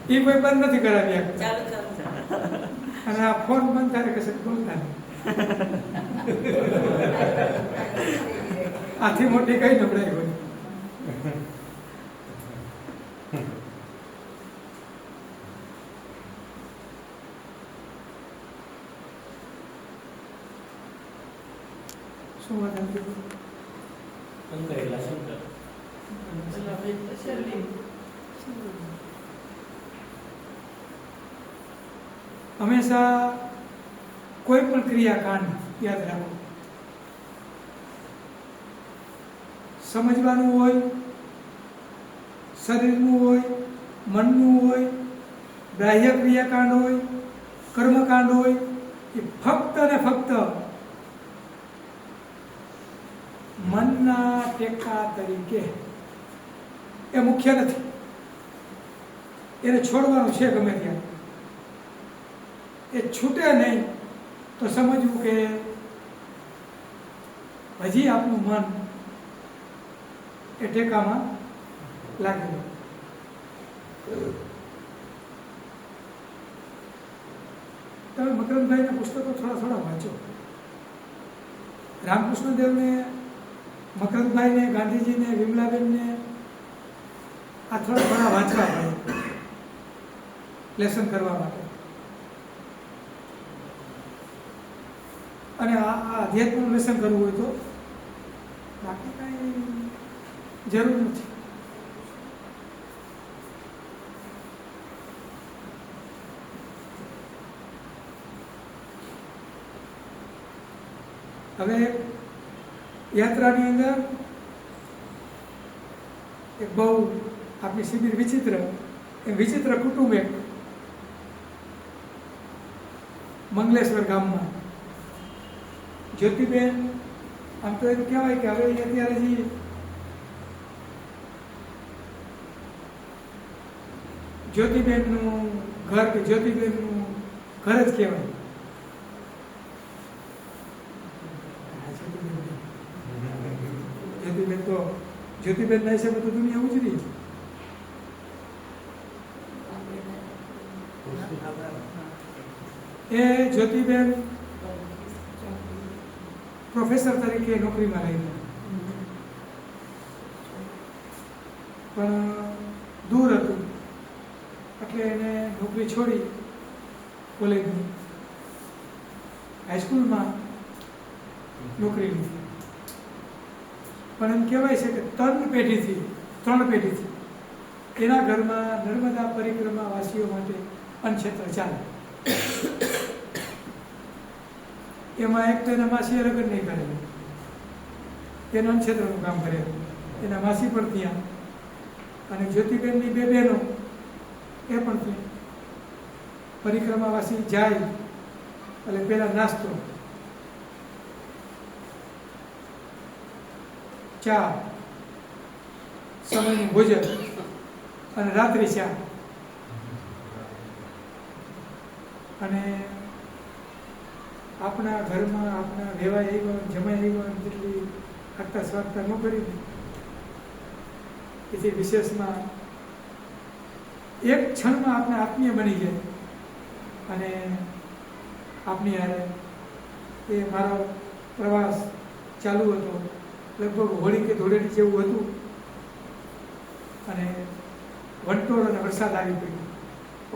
એ કોઈ બંધ નથી કરાવી શકતા. ચાલુ ચાલુ અને આ ફોન બંધ થાય કશે બોલતા નહીં. આથી મોટી કઈ નબળાઈ હોય. શું વાત હતી? હંમેશા કોઈ પણ ક્રિયાકાંડ યાદ રાખો, સમજવાનું હોય, શરીરનું હોય, મનનું હોય, બાહ્ય ક્રિયાકાંડ હોય, કર્મકાંડ હોય, એ ફક્ત ને ફક્ત મનના ટેકા તરીકે. એ મુખ્ય નથી, એને છોડવાનું છે ગમે ત્યાં. એ છૂટે નહીં તો સમજવું કે હજી આપણું મન એ ટેકામાં લાગેલું. તમે મકરંદભાઈના પુસ્તકો થોડા થોડા વાંચો. રામકૃષ્ણ દેવને, મકરંદભાઈને, ગાંધીજીને, વિમલાબેનને આ થોડા થોડા વાંચવા પડે લેસન કરવા માટે. અને આ અધ્યાત્મનું લેસન કરવું હોય તો બાકી કાંઈ જરૂર નથી. હવે યાત્રાની અંદર એક બહુ આપણી શિબિર વિચિત્ર, એ વિચિત્ર કુટુંબ એક મંગલેશ્વર ગામમાં જ્યોતિબેન, આમ તો એવું કહેવાય કે હવે અત્યારે જે જ્યોતિબેનનું ઘર કે જ્યોતિબેનનું ઘર જ કહેવાય. જ્યોતિબેન તો જ્યોતિબેનના હિસાબે તો દુનિયા ઉજળી. એ જ્યોતિબેન પ્રોફેસર તરીકે નોકરીમાં લાગ્યા, પણ દૂર હતું એટલે એને નોકરી છોડી કોલેજની હાઈસ્કૂલમાં નોકરી લીધી. પણ એમ કહેવાય છે કે ત્રણ પેઢીથી એના ઘરમાં નર્મદા પરિક્રમા વાસીઓ માટે અન્નક્ષેત્ર ચાલે. એમાં એક તો એના માસીએ લગ્ન નહીં કરેલું, તેના અન્નક્ષેત્રનું કામ કરેલું, એના માસી પણ ત્યાં, અને જ્યોતિબેનની બે બહેનો એ પણ ત્યાં. પરિક્રમાવાસી જાય એટલે પહેલાં નાસ્તો, ચા, સમયનું ભોજન અને રાત્રિ ચા. અને આપણા ઘરમાં આપણા વેવાય આવ્યા, જમાઈ આવ્યા જેટલી આગતા સ્વાગતા ન કરી, એથી વિશેષમાં એક ક્ષણમાં આપણે આત્મીય બની જાય. અને આપની હારે એ મારો પ્રવાસ ચાલુ હતો, લગભગ હોળી કે ધૂળેટી જેવું હતું. અને વંટોળ અને વરસાદ આવી ગયો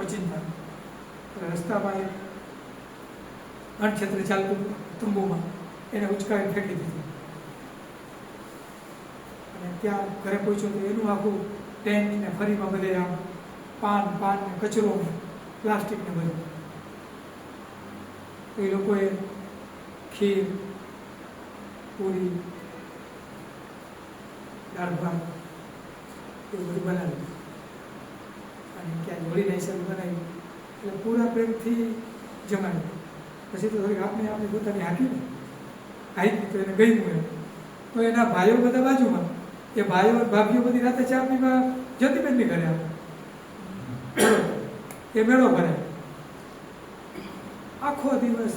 ઓચિંતા. રસ્તામાં એક અન્નક્ષેત્ર ચાલતું તંબુમાં એને ઉચકાવી ફેંકી દીધું. અને ત્યાં ઘરે પહોંચ્યો તો એનું આખું ટેન્ટ ને ફરીમાં બધે આમ પાન ને કચરો પ્લાસ્ટિક ને બધું. એ લોકોએ ખીર, પૂરી, દાળ ભાત એવું બધું બનાવ્યું. અને ક્યાંય હોળીના હિસાબે બનાવ્યું એટલે પૂરા પ્રેમથી જમાડ્યું. પછી તો થોડીક આપણે પોતાની હાકી તો એને ગયું એમ. તો એના ભાઈઓ બધા બાજુમાં, એ ભાઈઓ ભાભીઓ બધી રાતે ચા પીવા જ્યોતિબેનની ઘરે આવે, એ મેળો ભરે. આખો દિવસ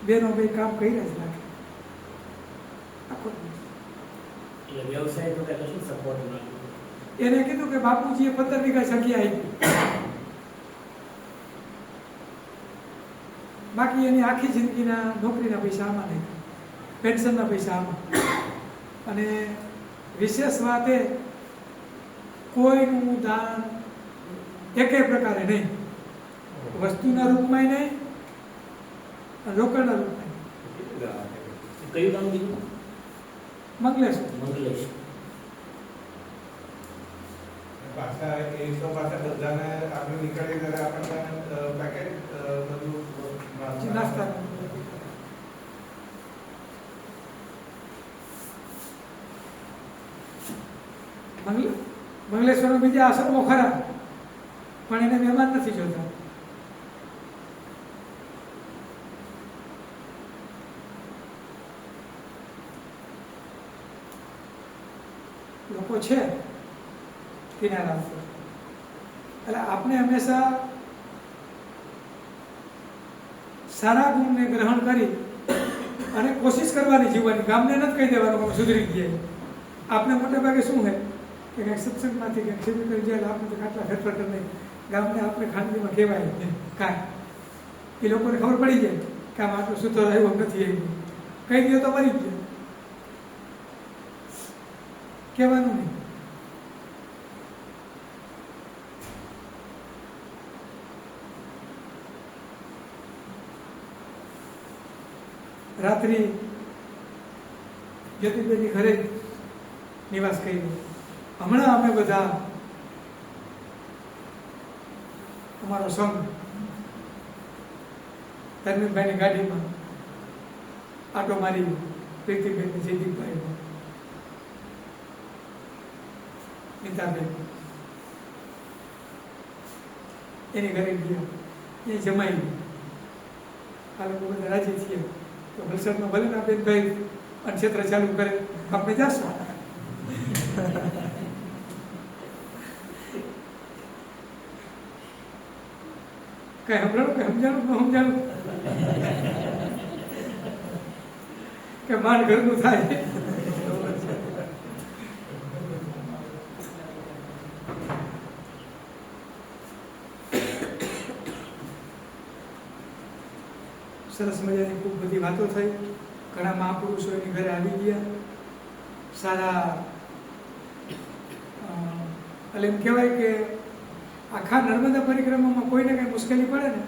બેનો બે કામ કર્યા જ રાખે, આખો દિવસ. એટલે વ્યવસાય તો કશું સપોર્ટ ન એને કીધું કે બાપુજીએ 15 વીઘા જગ્યા આપી, બાકી એની આખી જિંદગીના નોકરીના પૈસા આમાં નહીં, પેન્શનના પૈસા આમાં. અને વિશેષ વાત એ, કોઈનું દાન એકે પ્રકારે નહીં, વસ્તુના રૂપમાં નહીં, રોકડના રૂપમાં. કયું નામ કીધું? મંગલેશ. મંગલેશ. પાછા એ તો પાછા બધાને આપણે નીકળીએ ત્યારે આપણને પેકેટ બધું નાસ્તા. મંગલેશ્વરમાં બીજા આશ્રમો ખરા, પણ એને મહેમાન નથી જોતા. લોકો છે કિનારા ઉપર. એટલે આપણે હંમેશા સારા ગુણને ગ્રહણ કરી અને કોશિશ કરવાની જીવવાની. ગામને નથી કહી દેવાનું અમે સુધરી ગયા. આપણે મોટે ભાગે શું છે કે કંઈક સત્સંગમાંથી કંઈક શિબિર કરી જાય, આપણે તો ખાટલા ફેરફાર કરી નહીં. ગામને આપણે ખાનગીમાં કહેવાય કાંઈ, એ લોકોને ખબર પડી જાય કે આમ આટલું સુધર આવ્યો નથી, આવ્યું કહી દો તો મરી ગયા, કહેવાનું નહીં. રાત્રિ જ્યોતિબેનની ઘરે નિવાસ કર્યો. હમણાં અમે બધા અમારો સંઘ ધર્મેશભાઈની ગાડીમાં આટો મારી પ્રીતિબેન, જયદીપભાઈ, નીતાબેન એની ઘરે ગયા. એ જમાઈ આ લોકો બધા રાજી છીએ તો વલસાડમાં ભલે ના બેનભાઈ અનક્ષેત્ર ચાલુ કરે, આપણે જાશું. કઈ સંભળાણું કઈ સમજાણું ન સમજાણું કે માંડ ઘરનું થાય. સરસ મજાની ખૂબ બધી વાતો થઈ. ઘણા મહાપુરુષો એની ઘરે આવી ગયા. સારા એટલે એમ કહેવાય કે આખા નર્મદા પરિક્રમામાં કોઈને કંઈ મુશ્કેલી પડે ને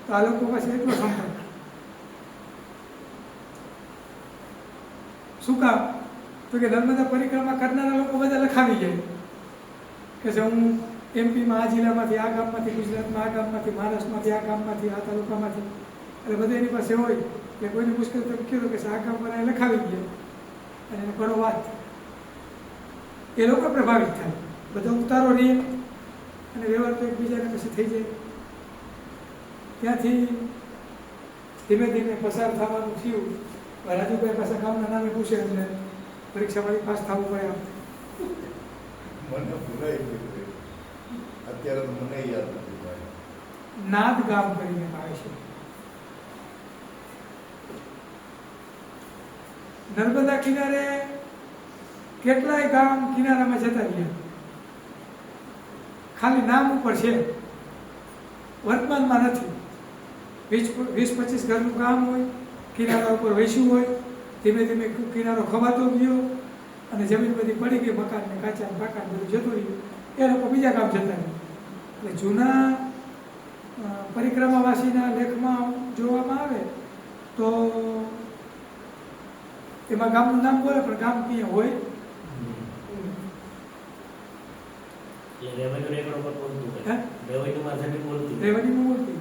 તો આ લોકો પાસે એટલો સંપર્ક. શું કામ? તો કે નર્મદા પરિક્રમા કરનારા લોકો બધા લખાવી જાય કે હું એમપીમાં આ જિલ્લામાંથી, આ ગામમાંથી, ગુજરાતમાં આ ગામમાંથી, મહારાષ્ટ્રમાંથી આ ગામમાંથી, આ તાલુકામાંથી, એટલે બધા એની પાસે હોય એટલે કોઈની મુશ્કેલ તો કીધું કે આ ગામ પર લખાવી ગયા અને એને કરો વાત. એ લોકો પ્રભાવિત થાય, બધો ઉતારો રહે અને વ્યવહાર તો એકબીજાને પછી થઈ જાય. ત્યાંથી ધીમે ધીમે પસાર થવાનું થયું. રાજુભાઈ પાસે ગામના નામે પૂછે એટલે પરીક્ષામાંથી પાસ થવું પડે. મને ભૂલાઈ ગયું, અત્યારે તો મને યાદ નથી. નાદ ગામ કરીને આવે છે. નર્મદા કિનારે કેટલાય ગામ કિનારામાં જતા રહ્યા, ખાલી નામ ઉપર છે, વર્તમાનમાં નથી. 20-25 ઘરનું ગામ હોય, કિનારા ઉપર વૈશ્યું હોય, ધીમે ધીમે કિનારો ખવાતો ગયો અને જમીન બધી પડી ગઈ, મકાન ને કાચા પાકા બધું જતું રહ્યું. એ લોકો બીજા ગામ જતા રહ્યા. એટલે જૂના પરિક્રમાવાસીના લેખમાં જોવામાં આવે તો એમાં ગામનું નામ બોલે પણ ગામ ક્યાં હોય. રેવન્યુમાં બોલતી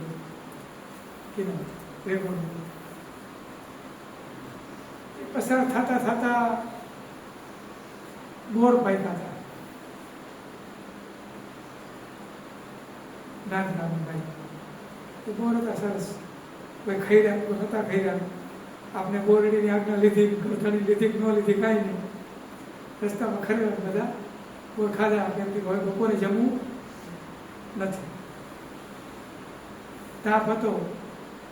પસાર થતા થતા બોર પાક્યા હતા. નાના ભાઈ બોર હતા સરસ, કોઈ ખાઈ રહ્યા, કોઈ નતા ખાઈ રહ્યા. આપણે બોરડીની આજ્ઞા લીધી, ગોઠણી લીધી, ન લીધી, કાંઈ નહીં. રસ્તામાં ખરેખર બધા કોઈ ખાધા. કેમથી હવે બપોરે જમવું નથી. તાપ હતો,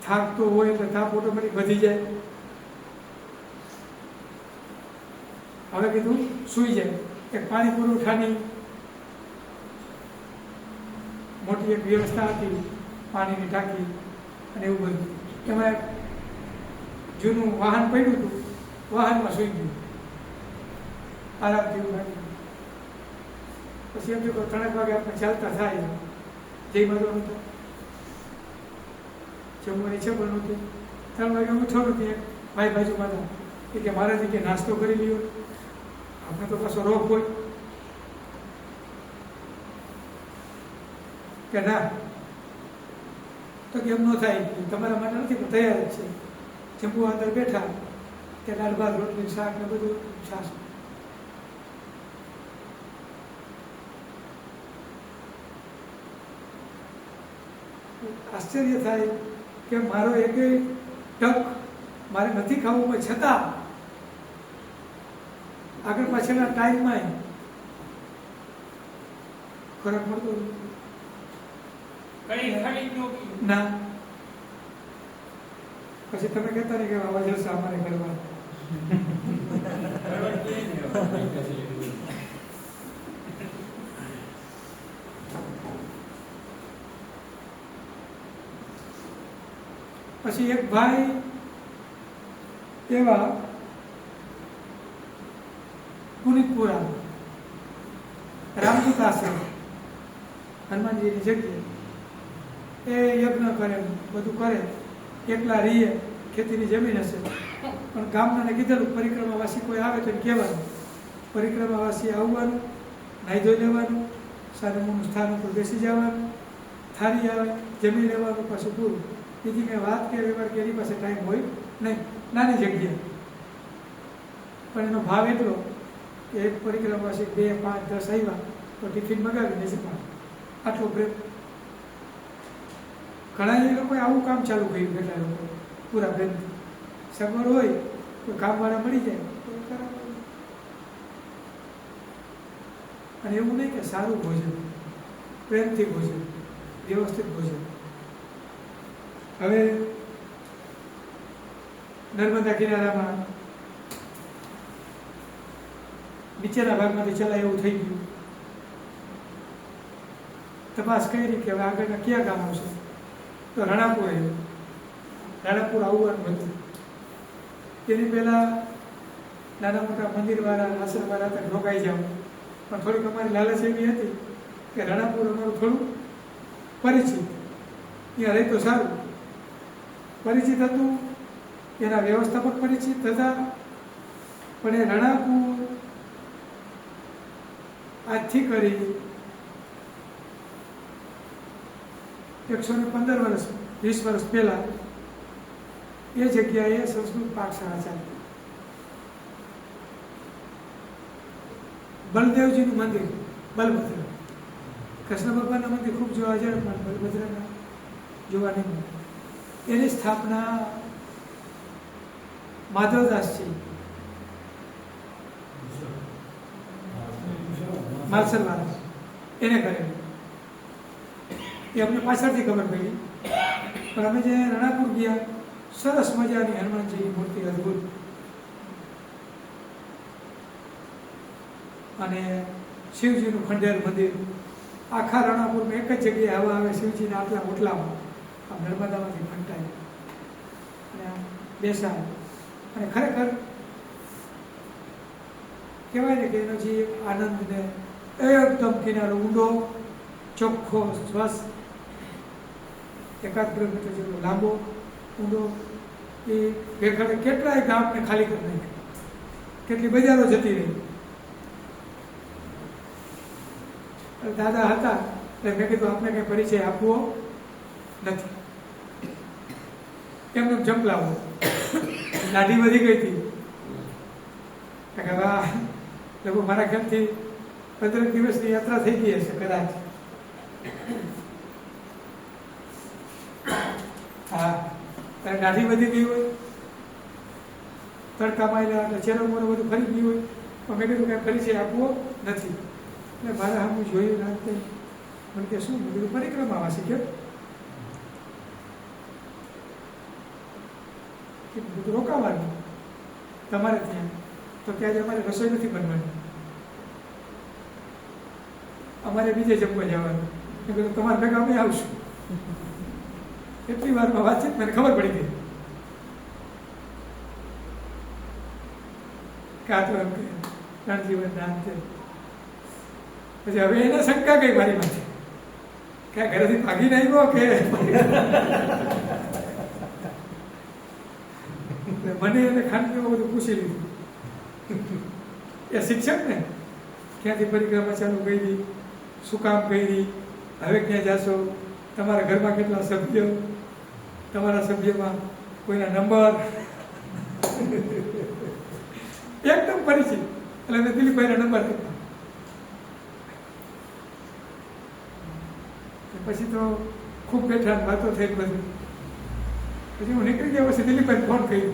થાક તો હોય એટલે તાપ ઓટોમેટિક વધી જાય. હવે કીધું સૂઈ જાય. એક પાણી પુરવઠાની મોટી એક વ્યવસ્થા હતી, પાણીની ટાંકી અને એવું બધું. એમાં એક જૂનું વાહન પડ્યું હતું, વાહનમાં સૂઈ ગયું, આરામથી એવું લાગ્યું. પછી એમ જો 3 વાગે આપણે ચાલતા થાય, જઈ બાજવાનું હતું, જમવાની છે પણ નહોતી. 3 વાગે ઉઠો નથી, એક ભાઈ બાજુમાં હતા કે મારાથી કે નાસ્તો કરી લ્યો, આપણે તો પાછો રોગ હોય કે ના, તો કેમ ન થાય, તમારા માટે નથી પણ તૈયાર જ છે. જમવા અંદર બેઠા કે દાળ ભાત રોટલી શાક ને બધું છાશ. આશ્ચર્ય થાય કે મારો એકેય ટક મારે નથી ખાવું, પણ છતાં આગળ પાછળના ટાઈમમાં ખોરાક મળતો ના. પછી તમે કહેતા નહીં કે આવા જલસા અમારે કરવા. પછી એક ભાઈ એવા પુનિતપુરા રામદૂત આશ્રમ હનુમાનજીની જગ્યાએ એ યજ્ઞ કરે, બધું કરે, એકલા રહીએ, ખેતીની જમીન હશે, પણ ગામનાને કીધેલું પરિક્રમાવાસી કોઈ આવે તો કહેવાનું, પરિક્રમાવાસી આવવાનું, નાહી ધોઈ લેવાનું, સારું સ્થાન ઉપર બેસી જવાનું, થાળી આવે જમી લેવાનું, પાછું પૂરું. બીજી કંઈ વાત કે વ્યવહાર કે એની પાસે ટાઈમ હોય નહીં, નાની જગ્યા. પણ એનો ભાવ એટલો કે એક પરિક્રમાવાસી 2, 5, 10 આવ્યા તો ટિફિન મગાવી દેશે, પણ આટલો પ્રેમ. ઘણા એ લોકોએ આવું કામ ચાલુ કર્યું, કેટલા લોકો પૂરા પ્રેમથી. સગવડ હોય તો કામવાળા મળી જાય તો ખરાબ. અને એવું નહીં કે સારું ભોજન, પ્રેમથી ભોજન, વ્યવસ્થિત ભોજન. હવે નર્મદા કિનારામાં નીચેના ભાગમાંથી ચલાય એવું થઈ ગયું. તપાસ કરી કે હવે આગળના કયા ગામ આવશે, તો રાણાપુર આવ્યું. રાણાપુર આવવાનું હતું. તેની પહેલાં નાના મોટા મંદિરવાળા, આશ્રમવાળા તક રોકાઈ જાવ, પણ થોડીક અમારી લાલચ એવી હતી કે રાણાપુર અમારું થોડું પરિચિત, ત્યાં રહી તો સારું. પરિચિત હતું, એના વ્યવસ્થાપક પરિચિત હતા, પણ એ રાણાપુર આજથી કરી 115 વર્ષ, 20 વર્ષ પહેલાં એ જગ્યાએ સંસ્કૃત પાઠશાળા ચાલતી. બલદેવજીનું મંદિર, બલભદ્ર, કૃષ્ણ ભગવાનના મંદિર ખૂબ જોવા જાય, પણ બલભદ્રના જોવા નહીં મળે. એની સ્થાપના માધવદાસજી માલસરવાળા એને કરેલું. એ અમને પાછળથી ખબર પડી, પણ અમે જે રાણાપુર ગયા, સરસ મજાની હનુમાનજીની મૂર્તિ, અદભુત. અને શિવજીનું ખંડેર મંદિર, આખા રાણાપુરમાં એક જ જગ્યાએ હવા આવે, શિવજીના આટલા ઓટલામાં, આ નર્મદામાંથી ફંટાય અને બેસાય. અને ખરેખર કહેવાય ને કે એનો જે આનંદ ને એકદમ કિનારો ઊંડો, ચોખ્ખો, સ્વસ્થ, 1 કિલોમીટર જેટલો લાંબો, ઊંડો. એ ભેખાડે કેટલાય ગામને ખાલી કરી નાખ્યા, કેટલી બજારો જતી રહી. દાદા હતા એટલે મેં કીધું આપણે કંઈ પરિચય આપવો નથી, એમને જંપલાવો. દાઢી વધી ગઈ હતી કે વાહ, લોકો મારા ઘરથી 15 દિવસની યાત્રા થઈ ગઈ હશે કદાચ. હા, ત્યારે દાઢી વધી ગઈ હોય, તડકામાં આવેલા એટલે ચહેરો મોરો બધું ફરી ગયું હોય, પણ મેં કીધું કાંઈ પરિચય આપવો નથી. એટલે મારા સામું જોયું ના તે મને કે શું, મેં કીધું પરિક્રમાવાસી કેમ, બધું રોકાવાનું તમારે ત્યાં, તો કે આજે અમારે રસોઈ નથી બનવાની, અમારે બીજે જમવા જવાનું. મેં કીધું તમારા ભેગા અમે આવશું. એટલી વારમાં વાતચીત મને ખબર પડી ગઈ કે આ તો એમ કે પ્રાણજીવન દાન છે. પછી હવે એને શંકા ગઈ મારી માથે કે આ ઘરેથી ભાગીને આવ્યો કે મને એને ખાનગીમાં બધું પૂછી લીધું. એ શિક્ષક ને ક્યાંથી પરિક્રમા ચાલુ કરી, શું કામ કરી, હવે ક્યાં જાશો, તમારા ઘરમાં કેટલા સભ્ય, તમારા સભ્યમાં કોઈના નંબર, એકદમ પરિચિત. એટલે મેં દિલીપભાઈના નંબર આપ્યા. પછી તો ખૂબ બેઠા વાતો થઈ બધું. પછી હું નીકળી ગયા પછી દિલીપભાઈ ફોન કર્યો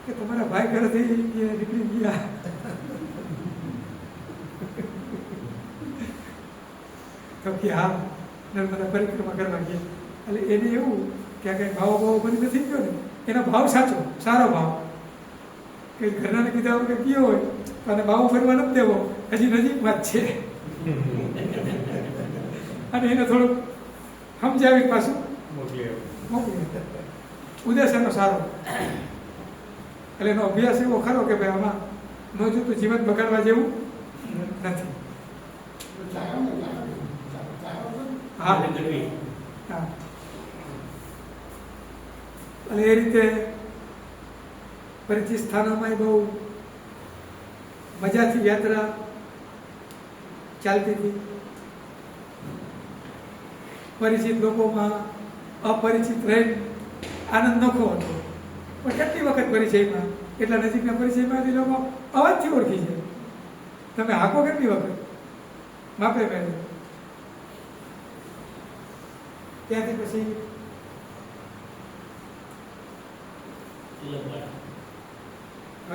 કે તમારા ભાઈ ઘરેથી નીકળી ગયા. તો કે હા નર્મદા પરિક્રમા કરવા ગયા. એટલે એને એવું કે આ કંઈ ભાવ બંધ નથી ગયો ને, એનો ભાવ સાચો, સારો ભાવ. કે ઘરનાને કીધા વગર ગયો હોય તો આને ભાવ ફરવા નથી દેવો, હજી નજીકમાં જ છે. અને એને થોડુંક સમજાવી પાછું મોકલી ઉદ્દેશ એનો સારો. એટલે એનો અભ્યાસ એવો ખરો કે ભાઈ આમાં ન જોતું જીવન બગાડવા જેવું નથી. હા હા. એટલે એ રીતે પરિચિત સ્થાનોમાં બહુ મજાથી યાત્રા ચાલતી હતી. પરિચિત લોકોમાં અપરિચિત રહી આનંદ નખો હતો. પણ કેટલી વખત પરિચયમાં, એટલા નજીકના પરિચયમાંથી લોકો અવાજથી ઓળખી જાય. તમે હાકો કેટલી વખત માપે પહેલે. ત્યાંથી પછી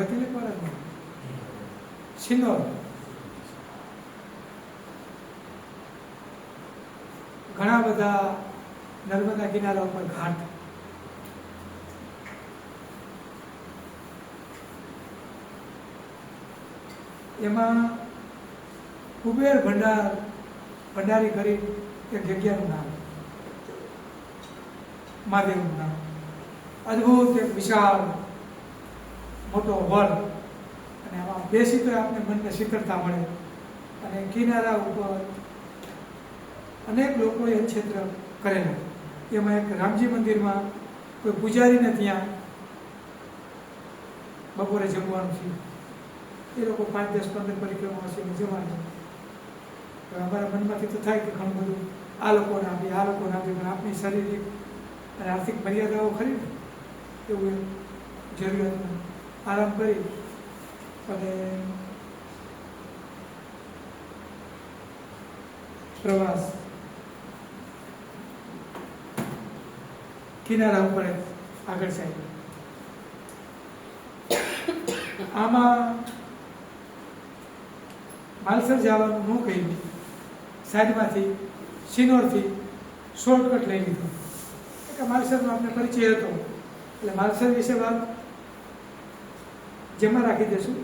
તિલકવાડા સિનોર, ઘણા બધા નર્મદા કિનારા ઉપર ઘાટ. એમાં કુબેર ભંડારી કરી એક જગ્યાનું નામ, મહાદેવનું નામ. અદ્ભુત એક વિશાળ મોટો વડ, અને આમાં બેસી તો આપણે મનને શીતળતા મળે. અને કિનારા ઉપર અનેક લોકોએ ક્ષેત્ર કરેલા. એમાં એક રામજી મંદિરમાં કોઈ પૂજારીને ત્યાં બપોરે જમવાનું થયું. એ લોકો 5, 10, 15 પરિક્રમા હશે જવાનું. અમારા મનમાંથી તો થાય કે ઘણું બધું આ લોકોને આપીએ, આ લોકોને આપીએ, પણ આપણી શારીરિક અને આર્થિક મર્યાદાઓ ખરી ને, એવું જરૂરિયાતમાં આરામ કરી અને પ્રવાસ કિનારા ઉપર આગળ ચાલ્યો. આમાં માલસર જવાનું ન કહ્યું, સાઈડમાંથી સિનોરથી શોર્ટકટ લઈ લીધો. કે માલસરનો આપણે પરિચય હતો એટલે માલસર વિશે વાત જેમાં રાખી દઈશું,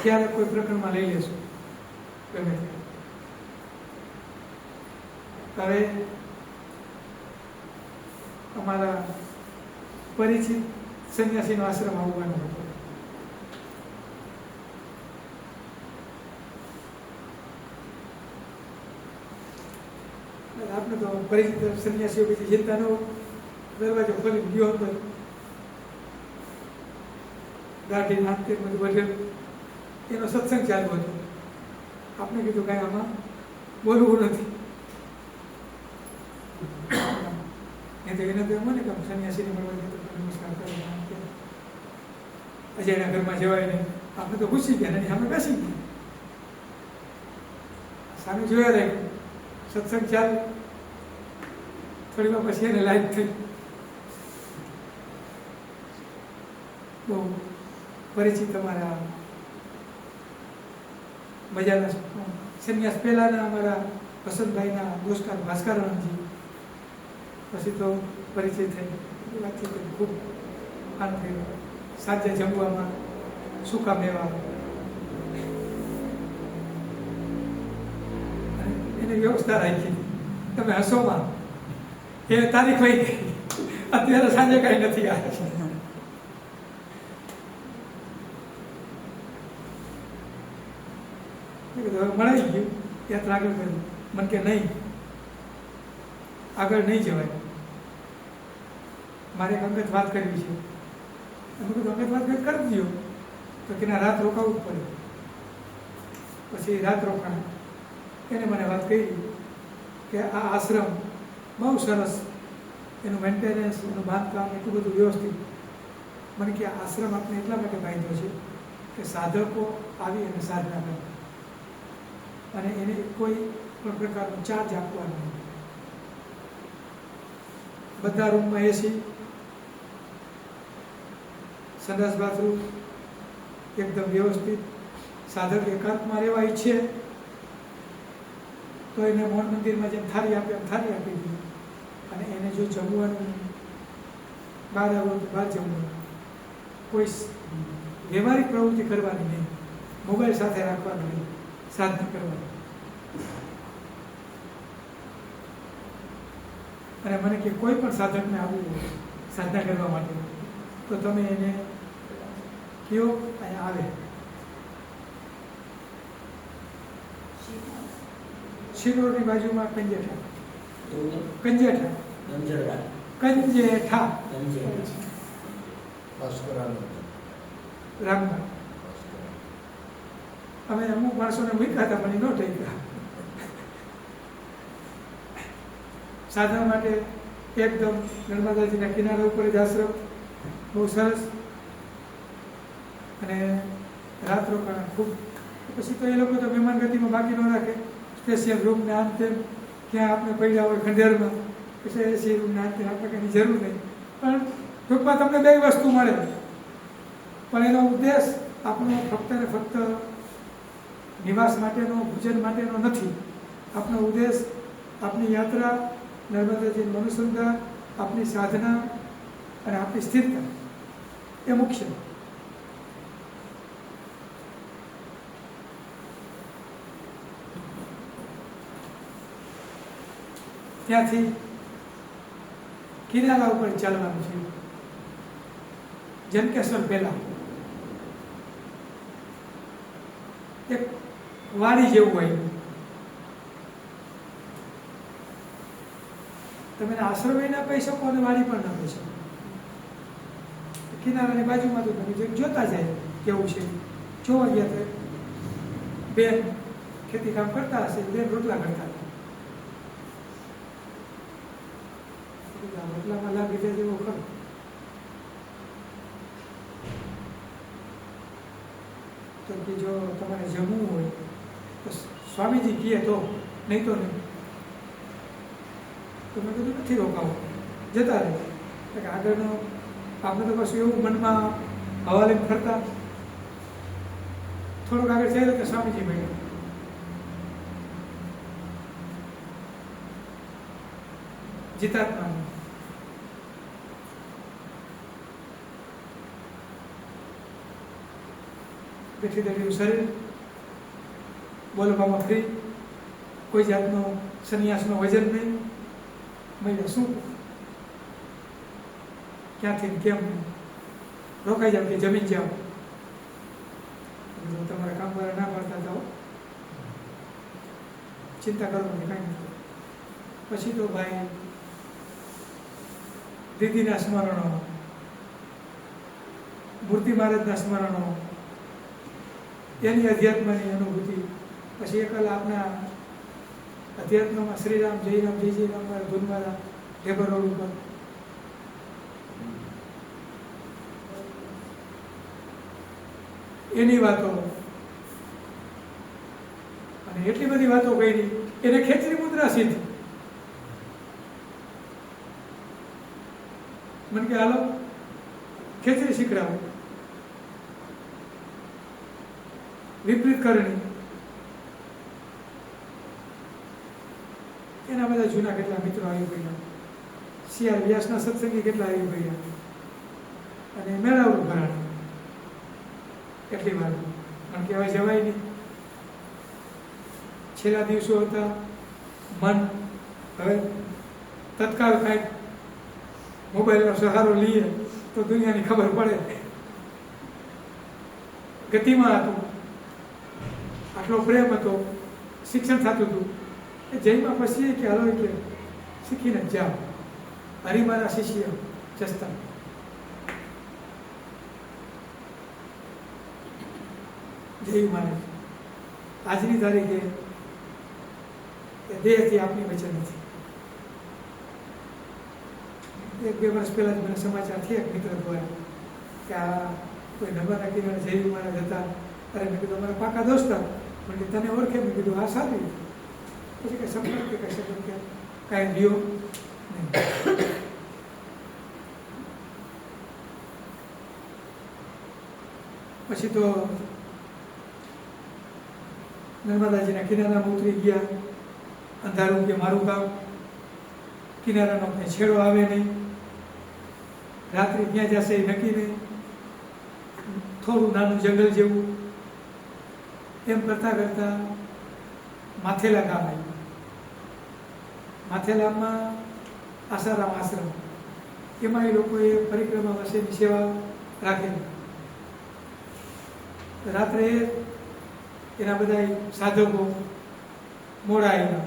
ક્યારે કોઈ પ્રકરણમાં લઈ લેશું ગમે ત્યારે. હવે અમારા પરિચિત સંન્યાસીનો આશ્રમ આવવાનો હતો. આપણે તો પરિચિત સંન્યાસીઓ બીજી ચિંતા ન, દરવાજો ખોલી ગયો હતો. દાઢી નાખતે બધું બધું એનો સત્સંગ ચાલુ હતો. આપણે કીધું કાંઈ આમાં બોલવું નથી. એ તો એને તો એમ ને કે સંન્યાસીને મળવા જતો નમસ્કાર કરે, અજયના ઘરમાં જવાય નહીં. આપણે તો ઘૂસી ગયા ને સામે બેસી ગયા, સામે જોયા રહે. સત્સંગ ચાલુ, થોડી વાર પછી એને લાઈટ થઈ. બહુ પરિચિત અમારા મજાના સંન્યાસ પહેલાના અમારા વસંતભાઈના દોસ્તર ભાસ્કરજી, પછી તો પરિચય થઈ. વાતચીત ખૂબ આનંદ થયો. સાંજે જમવામાં સૂકા મેવા, એની વ્યવસ્થા રાખી. તમે હસોમાં એ તારીખ વહી ગઈ, અત્યારે સાંજે કાંઈ નથી આવે. હવે મળાઈ ગયું, યાત્રા આગળ કરી. મને કે નહીં, આગળ નહીં જવાય, મારે એક અંગત વાત કરવી છે. અમે કીધું અંગત વાત કરી દો. તો કે ના, રાત રોકાવું જ પડે. પછી રાત રોકાણ. એને મને વાત કરી કે આ આશ્રમ બહુ સરસ, એનું મેન્ટેનન્સ, એનું બાંધકામ એટલું બધું વ્યવસ્થિત. મને કે આ આશ્રમ આપણે એટલા માટે બાંધ્યો છે કે સાધકો આવી અને સાધના કરે, અને એને કોઈ પણ પ્રકારનો ચાર્જ આપવાનો નહીં. બધા રૂમમાં એસી, સંડાસ બાથરૂમ એકદમ વ્યવસ્થિત. સાધક એકાંતમાં રહેવા ઈચ્છે તો એને મોહન મંદિરમાં જેમ થાળી આપે એમ થાળી આપી દીધી. અને એને જો જમવાનું બહાર આવો તો બહાર જમવાનું, કોઈ વ્યવહારિક પ્રવૃત્તિ કરવાની નહીં, મોબાઈલ સાથે રાખવાનું નહીં, સાધના કરવાની. અને મને કે કોઈ પણ સાધકને આવવું હોય સાધના કરવા માટે તો તમે એને કયો અહીંયા આવે. શિરોડની બાજુમાં કંજેઠા, કંજેઠા, કંજેઠા, રામનાથ. અમે અમુક માણસોને મૂક્યા હતા પણ એ ન ટેક્યા. સાધના માટે એકદમ નર્મદાજીના કિનારા ઉપર જ આશ્રમ, બહુ સરસ. અને રાત રોકાણ ખૂબ. પછી તો એ લોકો તો મહેમાન ગતિમાં બાકી ન રાખે, સ્પેશિયલ રૂમ ને આમ તેમ ક્યાં આપણે પડ્યા હોય ખંડેરમાં, એટલે એસી રૂમ ને આમ તેમ આપણે કંઈની જરૂર નહીં. પણ ટૂંકમાં તમને બે વસ્તુ મળે, પણ એનો ઉદ્દેશ આપણો ફક્ત ને ફક્ત નિવાસ માટેનો, ભોજન માટેનો નથી. આપણો ઉદ્દેશ આપણી યાત્રા, નર્મદાજીનું અનુસંધાન, આપણી સાધના અને આપણી સ્થિરતા એ મુખ્ય. ત્યાંથી કિનારા ઉપર ચાલવાનું છે. જનકેશ્વર પહેલા એક વાડી જેવું હોય, તમે આશ્રમે ના કહી શકો અને વાડી પણ ના કહી શકો. કિનારાની બાજુમાં તો તમે જોતા જાય કેવું છે. જોવા ગયા તો બેન ખેતી કામ કરતા હશે, બેન રોટલા કરતા હતા. રોટલામાં લાભ લીધા જેવો ખરો. તો કે જો તમારે જમવું હોય તો સ્વામીજી કહે તો, નહીં તો નહીં. તો મેં કીધું નથી રોકાવું, જતા રહે. આગળનો આપણે તો પાછું એવું મનમાં હવાલે ફરતા. થોડુંક આગળ થયેલું કે સ્વામીજી મળ્યા. જીતાત્મા બેઠી દેઠેલું શરીર, બોલવામાં ફ્રી, કોઈ જાતનો સંન્યાસનો વજન નહીં. મહિલા શું ક્યાંથી કેમ રોકાઈ જાવ કે જમીન જાઓ. તમારા કામવાળા ના પાડતા જાઓ, ચિંતા કરવાની કાંઈ નથી. પછી તો ભાઈ દીદીના સ્મરણો, મૂર્તિ મહારાજના સ્મરણો, એની અધ્યાત્મની અનુભૂતિ. પછી એકલા આપણા અધ્યાત્મમાં શ્રીરામ જય રામ જય જય રામ ધૂનવાળા ઢેબર રોડ ઉપર એની વાતો, અને એટલી બધી વાતો કરી. એને ખેચરી મુદ્રા સીધી. મને કે હાલો ખેચરી શીખડાવો. વિપરીત કરણી. એના બધા જૂના કેટલા મિત્રો આવી ગયા, CR વ્યાસના સત્સંગી કેટલા આવી ગયા, અને મેળાવડું ભરાણ. એટલી વાર કારણ કે હવે જવાય નહીં. છેલ્લા દિવસો હતા, મન હવે તત્કાળ કાંઈક મોબાઈલનો સહારો લઈએ તો દુનિયાની ખબર પડે. ગતિમાં હતું, આટલો પ્રેમ હતો, શિક્ષણ થતું હતું. એ જઈમાં પછી કે હાલો કે શીખીને જ જાઓ. હરિમાના શિષ્ય જસ્તા જય મહારાજ આજની તારીખે એ દેહથી આપની વચ્ચે નથી. 1-2 વર્ષ પહેલા જ મને સમાચાર થયા મિત્ર દ્વારા કે આ કોઈ નર્મદા કિનારે જય મહારાજ હતા. અરે મેં કીધું અમારા પાકા દોસ્તા, પણ કે તને ઓળખે. મેં કીધું આ સારી. પછી કંઈ સંપર્ક કે કંઈ સંપર્ક કે કાંઈ રહ્યો નહીં. પછી તો નર્મદાજીના કિનારામાં ઉતરી ગયા. અંધારું કે મારું ગામ, કિનારાનો કંઈ છેડો આવે નહીં, રાત્રિ ક્યાં જશે એ નક્કી નહીં, થોડું નાનું જંગલ જેવું. એમ કરતાં કરતાં માથેલા ગામ આવ્યું. માથેલામાં આસારામ આશ્રમ, એમાં એ લોકોએ પરિક્રમા વસેની સેવા રાખેલી. રાત્રે એના બધા સાધકો મોડા આવ્યા,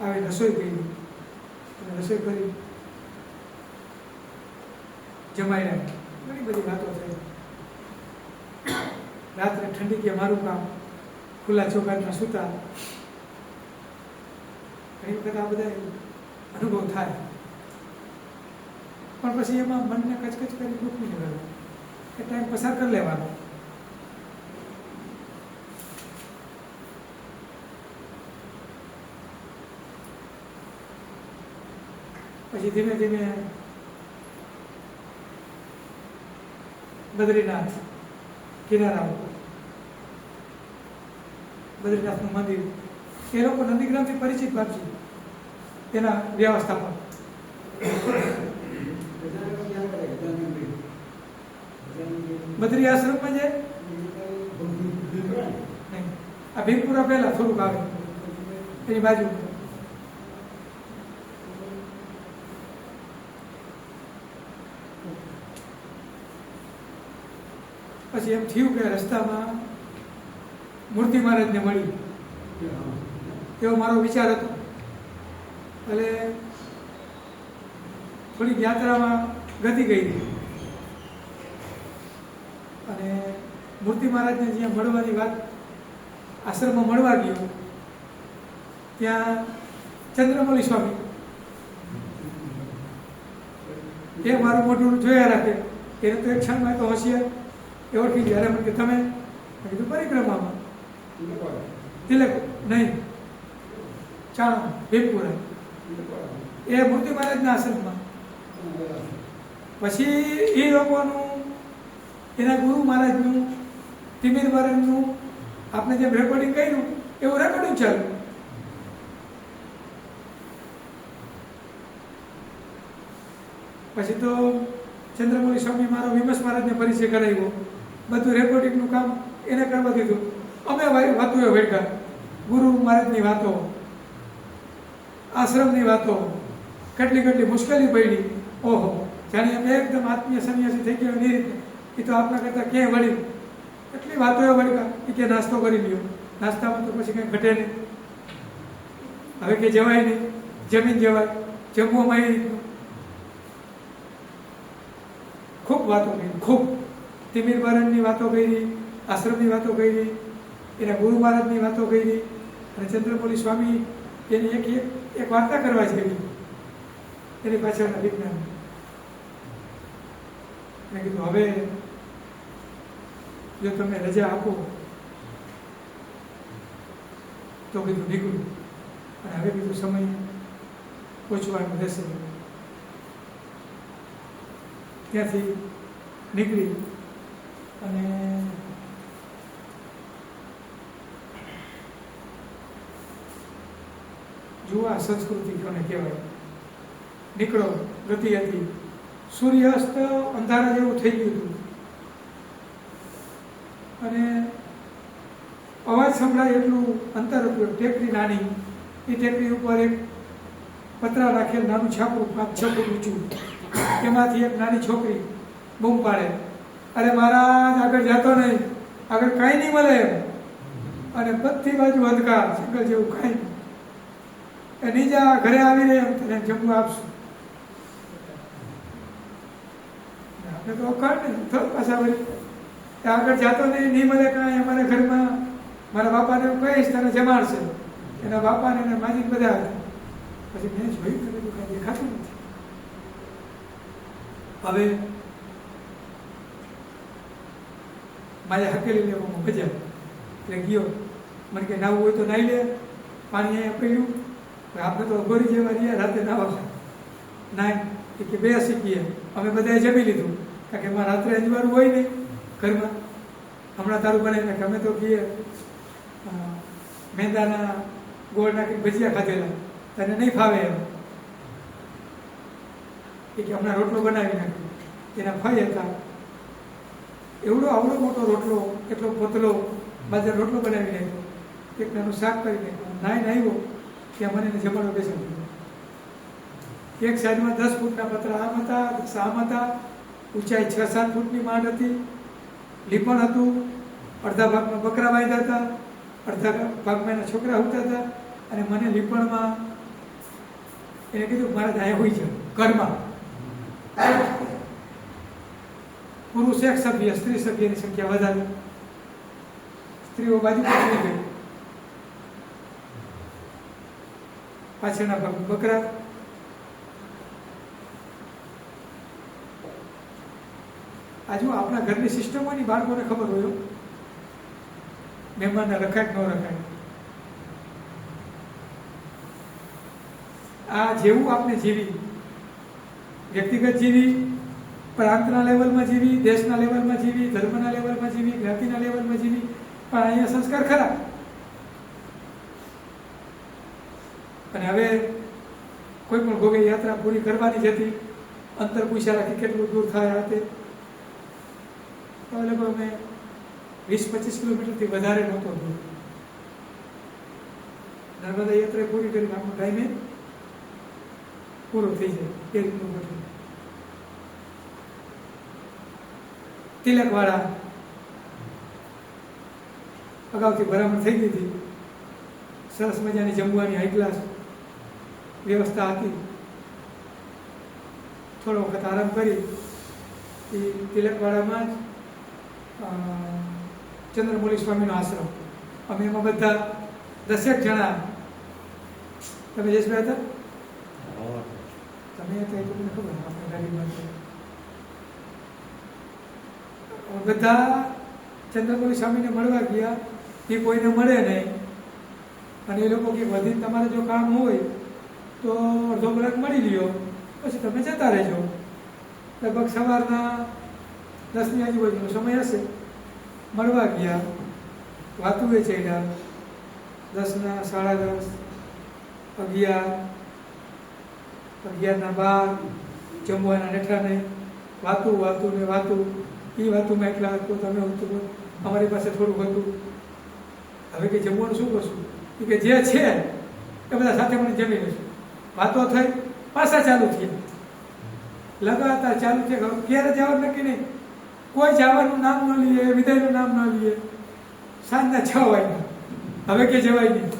આવી રસોઈ કરી. રસોઈ કરી જમાડ્યા, ઘણી બધી વાતો થઈ. રાત્રે ઠંડી કે મારું કામ, ખુલ્લા ચોકાટમાં સૂતા. ઘણી વખત આ બધા અનુભવ થાય, પણ પછી એમાં મનને કચકચ કરી મૂકી દેવાનું, એ ટાઈમ પસાર કરી લેવાનો. પછી ધીમે ધીમે બદ્રીનાથ કિનારા ઉપર, બદ્રીનાથનું મંદિર, એ લોકો નંદીગ્રામથી પરિચિત બાપજી, એના વ્યવસ્થાપક. બદ્રી આશ્રમમાં જાય નહીં, આ ભીમપુરા પહેલા થોડુંક આવે એની બાજુ. પછી એમ થયું કે રસ્તામાં મૂર્તિ મહારાજને મળી, એવો મારો વિચાર હતો. એટલે થોડીક યાત્રામાં ગતિ ગઈ અને મૂર્તિ મહારાજને જ્યાં મળવાની વાત, આશ્રમમાં મળવા ગયો, ત્યાં ચંદ્રમૌલી સ્વામી એ મારું મોઢું જોયા રાખે. એને તો એક ક્ષણમાં તો હોશિયાર એ ઓળખી ગયા. મને કે તમે? મેં કીધું પરિક્રમામાં. તિલક નહીં, ચાણો ભીમપુરા, એ મૂર્તિ મહારાજના આશ્રમમાં. પછી એ લોકોનું, એના ગુરુ મહારાજનું, તિમિર મહારાજનું આપણે જેમ રેકોર્ડિંગ કર્યું એવું રેકોર્ડિંગ ચાલ્યું. પછી તો ચંદ્રમૌલી સ્વામી મારો વિમસ મહારાજને પરિચય કરાવ્યો. બધું રેકોર્ડિંગનું કામ એને કરવા દીધું. અમે વાતો વેઠા, ગુરુ મહારાજની વાતો, આશ્રમની વાતો, કેટલી કેટલી મુશ્કેલી પડી. ઓહો, જાણે અમે એકદમ આત્મીય સંન્યાસી થઈ ગયા એની રીતે. એ તો આપણા કરતાં ક્યાંય વળી એટલી વાતો એ વળ્યા કે નાસ્તો કરી લ્યો. નાસ્તામાં તો પછી કંઈ ઘટે નહીં. હવે કે જવાય નહીં, જમીન જવાય, જમવામાં એ રીતનું. ખૂબ વાતો કરી, ખૂબ. તિમિર મહારાજની વાતો કરી, આશ્રમની વાતો કરી, એના ગુરુ મહારાજની વાતો કરી, અને ચંદ્રમૌલી સ્વામી એની એક વાર્તા કરવા જેવી એની પાછળના વિજ્ઞાન. મેં કીધું હવે જો તમે રજા આપો તો કીધું નીકળું. અને હવે કીધું સમય પહોંચવાનું રહેશે. ત્યાંથી નીકળી અને જુઓ આ સંસ્કૃતિ કોને કહેવાય. નીકળો, ગતિ હતી. સૂર્યાસ્ત અંધારા જેવું થઈ ગયું હતું અને અવાજ સંભળાય એટલું અંતર હતું. ટેકરી નાની, એ ટેકરી ઉપર એક પતરા રાખેલ નાનું છાપરું 5-6 ફૂટ ઊંચું, એમાંથી એક નાની છોકરી બૂમ પાડે, અરે મહારાજ આગળ જતો નહીં, આગળ કાંઈ નહીં મળે એમ. અને બધી બાજુ અંધકાર, જંગલ જેવું કાંઈ નહીં. એ નીજા ઘરે આવી રહે એમ તને જમવું આપશું. આપણે તો અકાળ નહીં થોડું પાછા વળી આગળ જતો નહીં મળે કાંઈ. અમારા ઘરમાં મારા બાપાને એવું કહીશ તને જમાડશે, એના બાપાને એને માજી બધા હતા. પછી મેં જોયું કે બધું કાંઈ દેખાતું નથી. હવે મારે હકેલી લેવામાં મજા એટલે ગયો. મને કે નાવું હોય તો નાહી લે, પાણી અહીંયા પડ્યું, આપણે તો ગોરી જેવા રહ્યા રાતે નાવા નાય એ કે બે શીખીએ. અમે બધાએ જમી લીધું કારણ કે એમાં રાત્રે અજવાળું હોય નહીં ઘરમાં. હમણાં તારું બનાવી નાખે. અમે તો કહીએ મેંદાના ગોળ નાખીને ભજીયા ખાધેલા, તને નહીં ફાવે એમ. એ કે હમણાં રોટલો બનાવી નાખ્યો. એના ફાઈ હતા, આવડો મોટો રોટલો, એટલો પોતલો બાજર રોટલો બનાવી નાખ્યો, એક નાનું શાક કરી નાખ્યું. નાઈને આવ્યો ત્યાં મને એને જમાડો બેસાડ્યો. એક સાઈડમાં 10 ફૂટના પતરા આમ હતા, 10 આમ હતા, ઊંચાઈ 6-7 ફૂટની માંડ હતી, લીપણ હતું, અડધા ભાગમાં બકરા બાંધ્યા હતા, અડધા ભાગમાં એના છોકરા ઉગતા હતા. અને મને લીપણમાં એને કીધું મારા ત્યાં હોઈ છે ઘરમાં. પુરુષ 1 સભ્ય, સ્ત્રી સભ્યની સંખ્યા વધારે. સ્ત્રીઓ બાજુ પકડી ગઈ, પાછળના ભાગમાં બકરા. આ જો આપણા ઘરની સિસ્ટમોની બાળકોને ખબર હોય મહેમાનને રખાય કે ન રખાય. આ જેવું આપણે જીવી, વ્યક્તિગત જીવી, પ્રાંતના લેવલમાં જીવી, દેશના લેવલમાં જીવી, ધર્મના લેવલમાં જીવી, જ્ઞાતિના લેવલમાં જીવી, પણ અહીંયા સંસ્કાર ખરા. અને હવે કોઈ પણ ભોગે યાત્રા પૂરી કરવાની જ હતી, અંતર પૂછ્યા રાખી કેટલું દૂર થાય આ તે. તો લગભગ અમે 20-25 કિલોમીટરથી વધારે નહોતો દૂર. નર્મદા યાત્રા પૂરી કરીને આપણો ટાઈમે પૂરો થઈ જાય એ રીતનું બધું. તિલકવાળા અગાઉથી ભરામણ થઈ ગઈ હતી. સરસ મજાની જમવાની હાઈ ક્લાસ વ્યવસ્થા હતી. થોડો વખત આરામ કરી એ તિલકવાડામાં જ ચંદ્રમૌલી સ્વામીનો આશ્રમ. અમે એમાં બધા 10 જણા. તમે જયેશભાઈ હતા? તમે હતા એ તો મને ખબર, આપણે ગાડીમાં બધા ચંદ્રમૌલી સ્વામીને મળવા ગયા. એ કોઈને મળે નહીં અને એ લોકો કે વધીને તમારે જો કામ હોય તો અડધો કલાક મળી લ્યો, પછી તમે જતા રહેજો. લગભગ સવારના 10ની આજુબાજુનો સમય હશે. મળવા ગયા, વાતુએ ચડ્યા. 10ના 10:30, 11, 11ના 12, જમવાના નેઠા નહીં. વાતું ને વાતું. એ વાતુમાં એટલા હતું, તમે હતું, અમારી પાસે થોડુંક હતું. હવે કે જમવાનું શું કરશું? એ કે જે છે એ બધા સાથે મને જમી લઈશું. વાતો થઈ, પાછા ચાલુ થયા. લગાતાર ચાલુ છે. ક્યારે જવાનું નક્કી નહીં. કોઈ જવાનું નામ ન લઈએ, વિદાયનું નામ ન લઈએ. સાંજના 6 વાગ્યા. હવે કે જવાય નહીં,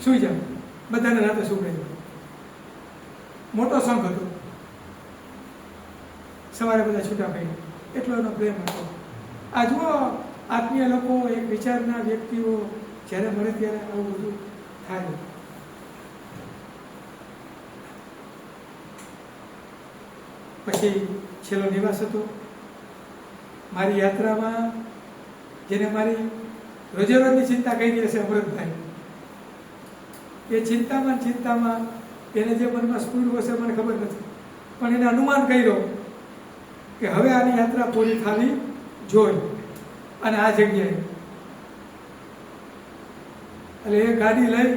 સુઈ જાવ. બધાને રાતે સુવડાવી. મોટો સંઘ હતો. સવારે બધા છૂટા પડ્યા. એટલો એનો પ્રેમ હતો. આ જુઓ, આત્મીય લોકો, એક વિચારના વ્યક્તિઓ જ્યારે મળે ત્યારે આવું બધું થાય. પછી છેલ્લો નિવાસ હતો મારી યાત્રામાં. જેને મારી રોજે રોજની ચિંતા કરી હશે અમૃતભાઈ, એ ચિંતામાં એને જે મનમાં સ્ફૂર્યું હશે મને ખબર નથી, પણ એને અનુમાન કર્યો કે હવે આની યાત્રા પૂરી થવી જોઈએ. અને આ જગ્યાએ એટલે એ ગાડી લઈ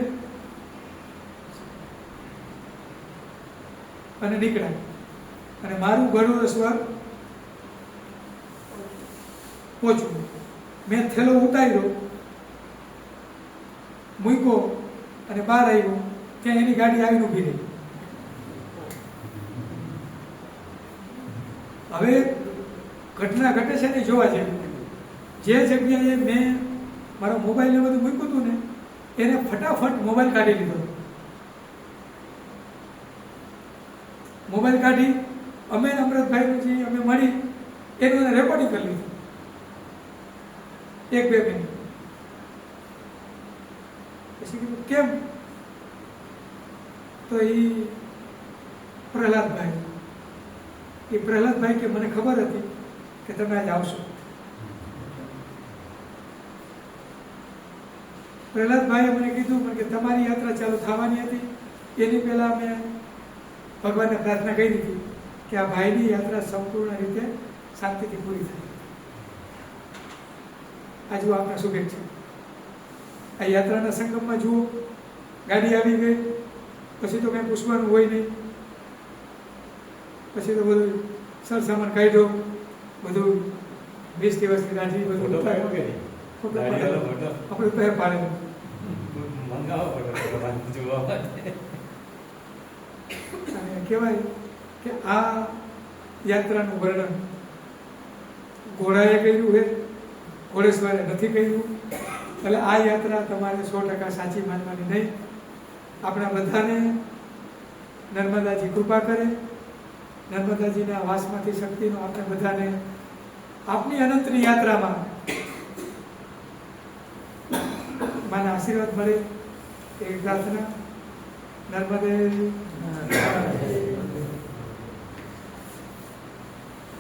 અને નીકળ્યા. અને મારું ગળું સ્વર પહોંચ્યું. મેં થેલો ઉતાર્યો, મૂક્યો અને બહાર આવ્યો ત્યાં એની ગાડી આવીને ઊભી રહી. હવે ઘટના ઘટે છે ને જોવા જેવી. જે જગ્યાએ મેં મારો મોબાઈલ ને બધું મૂક્યું હતું ને એને ફટાફટ મોબાઈલ કાઢી લીધો. મોબાઈલ કાઢી અમે અમૃતભાઈ અમે મળી એનું રેકોર્ડિંગ કરી લીધું 1-2 મિનિટ. પછી કીધું કેમ? તો એ પ્રહલાદભાઈ કે મને ખબર હતી કે તમે આજે આવશો. પ્રહલાદભાઈએ મને કીધું કે તમારી યાત્રા ચાલુ થવાની હતી એની પહેલાં મેં ભગવાનને પ્રાર્થના કરી હતી કે આ ભાઈની યાત્રા સંપૂર્ણ રીતે શાંતિથી પૂરી થાય. આ જુઓ આપણા શુભેચ્છા. આ યાત્રાના સંગમમાં જુઓ ગાડી આવી ગઈ, પછી તો કંઈ પૂછવાનું હોય નહીં. પછી તો બધું સરસામાન કાઢ્યો, બધું 20 દિવસની ગાડી બધું ફોટો પાડ્યો કે નહીં? ગાડીવાળો ફોટો આપણે પહેર પાડેલો. મંગાવો ફોટો જોવા માટે. અને કહેવાય કે આ યાત્રાનું વર્ણન ઘોડાએ કર્યું છે, ઘોડેશ્વરે નથી કર્યું. એટલે આ યાત્રા તમારે 100% સાચી માનવાની નહીં. આપણા બધાને નર્મદાજી કૃપા કરે, નર્મદાજીના વાસમાંથી શક્તિનો આપણે બધાને આપની અનંતની યાત્રામાં માના આશીર્વાદ મળે એ પ્રાર્થના. નર્મદે